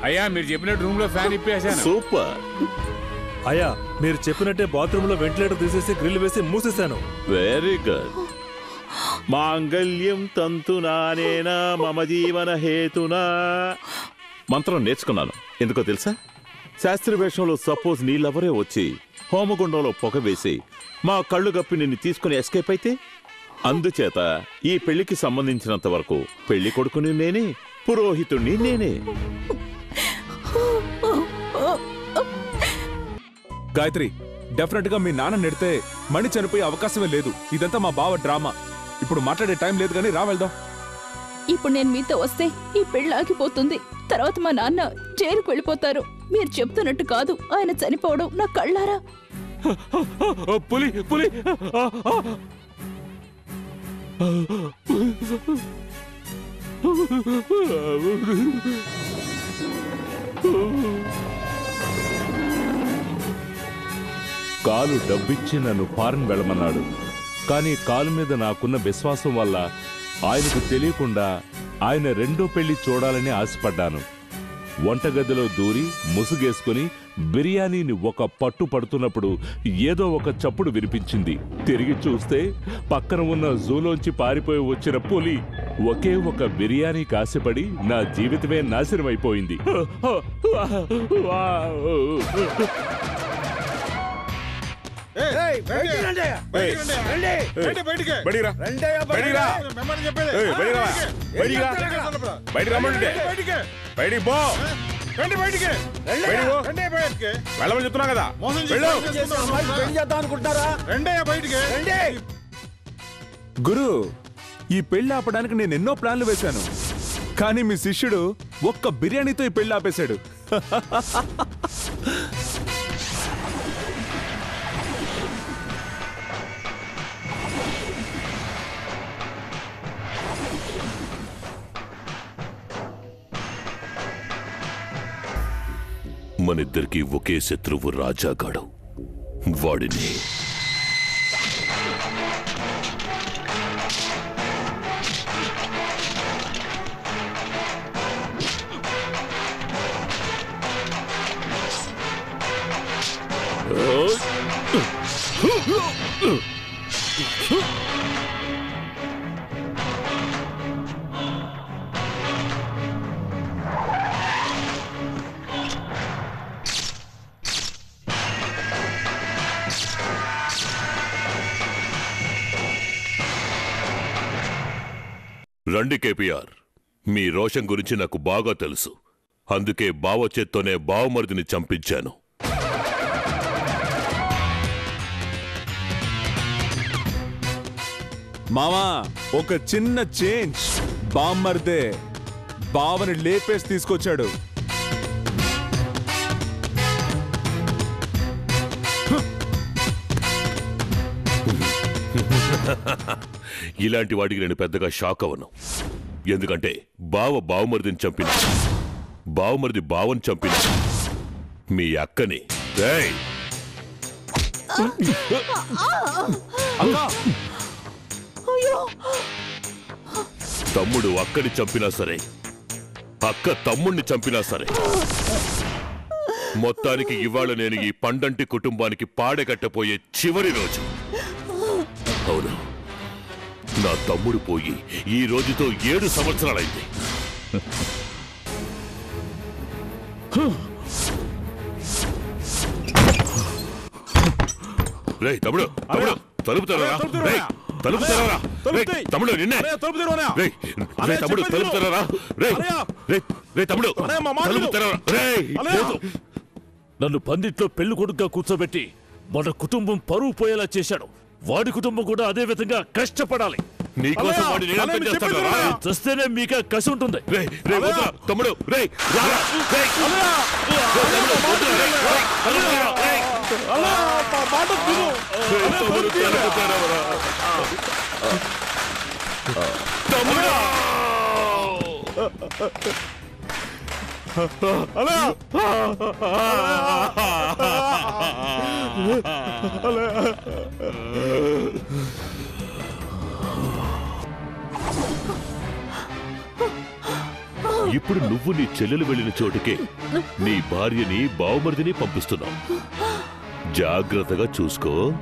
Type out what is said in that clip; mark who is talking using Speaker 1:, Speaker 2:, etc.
Speaker 1: అయ్యా మీరు చెప్పినట్టు రూమ్ లో ఫ్యాన్ ఇప్పేసాను.
Speaker 2: సూపర్.
Speaker 3: అయ్యా మీరు చెప్పినట్టే బాత్రూమ్ లో వెంటిలేటర్ తీసేసి గ్రిల్ వేసి మూసేశాను.
Speaker 2: Very good. మాంగళ్యం తంతునానేనా మమ జీవన హేతునా మంత్రం నేర్చుకున్నాను. ఎందుకో తెలుసా? శాస్త్రీయ వేషంలో సపోజ్ నీళ్ళెవరే వచ్చి హోమగుండంలో పొగ వేసి మా కళ్ళు గప్పి నిన్ను తీసుకుని ఎస్కేప్ అయితే, అందుచేత ఈ పెళ్లికి సంబంధించినంత వరకు పెళ్లి కొడుకుని నేనే, పురోహితుణ్ణి నేనే.
Speaker 4: గాయత్రి, డెఫినెట్ గా మీ నాన్న నెడితే మణి చనిపోయే అవకాశమే లేదు. ఇదంతా మా బావ డ్రామా. ఇప్పుడు మాట్లాడే టైం లేదు, కానీ రా వెళ్దాం.
Speaker 5: ఇప్పుడు నేను మీతో వస్తే ఈ పెళ్లి ఆగిపోతుంది. తర్వాత మా నాన్న జైలుకు వెళ్ళిపోతారు. మీరు చెప్తున్నట్టు కాదు, ఆయన చనిపోవడం నా కళ్ళారా.
Speaker 4: పులి పులి
Speaker 3: కాలు డబ్బిచ్చి నన్ను ఫారెన్ వెళ్ళమన్నాడు. కానీ కాలు మీద నాకున్న విశ్వాసం వల్ల ఆయనకు తెలియకుండా ఆయన రెండో పెళ్లి చూడాలని ఆశపడ్డాను. వంటగదిలో దూరి ముసుగేసుకుని బిర్యానీని ఒక పట్టు పడుతున్నప్పుడు ఏదో ఒక చప్పుడు వినిపించింది. తిరిగి చూస్తే పక్కన ఉన్న జూలోంచి పారిపోయి వచ్చిన పులి ఒకే ఒక బిర్యానీ కాసిపడి నా జీవితమే నాశనమైపోయింది.
Speaker 4: వెళ్ళమని చెప్తున్నా కదా. గురు, ఈ పెళ్లి ఆపడానికి నేను ఎన్నో ప్లాన్లు వేశాను, కానీ మీ శిష్యుడు ఒక్క బిర్యానీతో ఈ పెళ్లి ఆపేశాడు.
Speaker 2: మనిద్దరికి ఒకే శత్రువు రాజాగాడు. వాడిని రండి కేపీఆర్. మీ రోషన్ గురించి నాకు బాగా తెలుసు. అందుకే బావ చేత్తోనే బావమరిదిని చంపించాను.
Speaker 4: మామా, ఒక చిన్న చేంజ్. బామ్మర్దే బావని లేపేసి తీసుకొచ్చాడు.
Speaker 2: ఇలాంటి వాడికి నేను పెద్దగా షాక్ అవ్వను. ఎందుకంటే బావ బావమరిదిని చంపిన, బావమరిది బావని చంపిన మీ అక్కని తమ్ముడు అక్కని చంపినా సరే, అక్క తమ్ముణ్ణి చంపినా సరే, మొత్తానికి ఇవాళ నేను ఈ పండంటి కుటుంబానికి పాడెగట్టపోయే చివరి రోజు. అవును, నా తమ్ముడు పోయి ఈ రోజుతో 7 సంవత్సరాలైంది. రేయ్ తమ్ముడు, తమ్ముడు తలుపు తెరవరా, తలుపు తెరవరా, తమ్ముడు నిన్నే, తమ్ముడు తలుపు తెరవరా, తమ్ముడు తలుపు తెరవరా.
Speaker 3: నన్ను పందిట్లో పెళ్లి కొడుకుగా కూర్చోబెట్టి మన కుటుంబం పరువు పోయేలా చేశాడు. వాడి కుటుంబం కూడా అదే విధంగా కష్టపడాలి.
Speaker 2: నీకోసం వాడి నేనంతం చేస్తాడు.
Speaker 3: చూస్తేనే మీకే కసి ఉంటుంది.
Speaker 2: తమ్ముడు ఇప్పుడు నువ్వు నీ చెల్లెలు వెళ్ళిన చోటుకే నీ భార్యని బావమరిదిని పంపిస్తున్నావు. జాగ్రత్తగా చూసుకో.